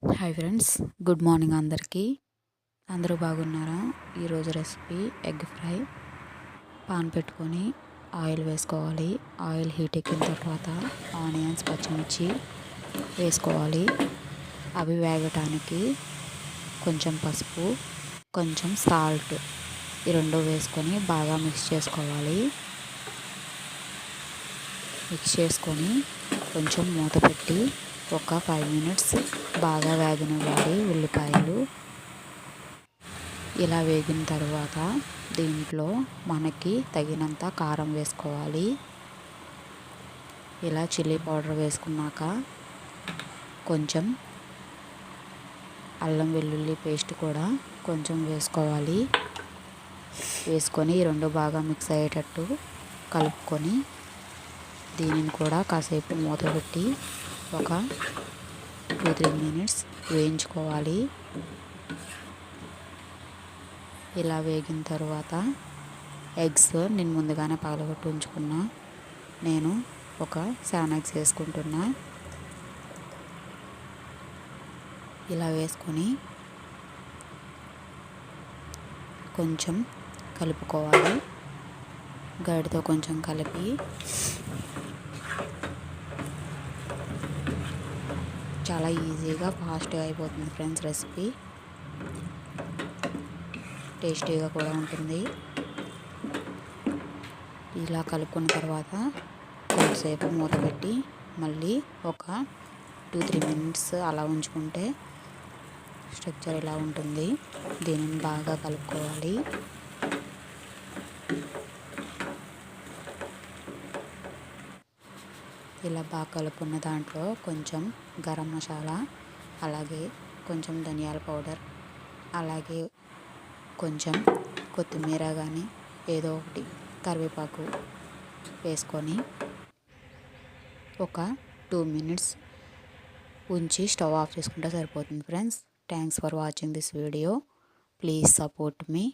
Hi friends, good morning అందరికీ. అందరూ బాగున్నారా? ఈరోజు రెసిపీ ఎగ్ ఫ్రై. పాన్ పెట్టుకొని ఆయిల్ వేసుకోవాలి. ఆయిల్ హీట్ ఎక్కిన తర్వాత ఆనియన్స్, పచ్చిమిర్చి వేసుకోవాలి. అవి వేగటానికి కొంచెం పసుపు, కొంచెం సాల్ట్ ఈ రెండు వేసుకొని బాగా మిక్స్ చేసుకోవాలి. మిక్స్ చేసుకొని కొంచెం మూత పెట్టి ఒక 5 మినిట్స్ బాగా వేగనివ్వాలి. ఉల్లిపాయలు ఇలా వేగిన తర్వాత దీంట్లో మనకి తగినంత కారం వేసుకోవాలి. ఇలా చిల్లీ పౌడర్ వేసుకున్నాక కొంచెం అల్లం వెల్లుల్లి పేస్ట్ కూడా కొంచెం వేసుకోవాలి. వేసుకొని ఈ రెండు బాగా మిక్స్ అయ్యేటట్టు కలుపుకొని దీనిని కూడా కాసేపు మూత పెట్టి ఒక 2-3 మినిట్స్ వేయించుకోవాలి. ఇలా వేగిన తర్వాత ఎగ్స్ నేను ముందుగానే పగలగొట్టి ఉంచుకున్నా. నేను ఒక 7 ఎగ్స్ వేసుకుంటున్నా. ఇలా వేసుకొని కొంచెం కలుపుకోవాలి. గరిటెతో కొంచెం కలిపి చాలా ఈజీగా ఫాస్ట్గా అయిపోతుంది ఫ్రెండ్స్. రెసిపీ టేస్టీగా కూడా ఉంటుంది. ఇలా కలుపుకున్న తర్వాత కొంతసేపు మూత పెట్టి మళ్ళీ ఒక 2-3 మినిట్స్ అలా ఉంచుకుంటే స్ట్రక్చర్ ఇలా ఉంటుంది. దీనిని బాగా కలుపుకోవాలి. ఇలా బాగా కలుపుకున్న దాంట్లో కొంచెం గరం మసాలా, అలాగే కొంచెం ధనియాల పౌడర్, అలాగే కొంచెం కొత్తిమీర కానీ ఏదో ఒకటి కరివేపాకు వేసుకొని ఒక 2 మినిట్స్ ఉంచి స్టవ్ ఆఫ్ చేసుకుంటే సరిపోతుంది friends. Thanks for watching this video. Please support me.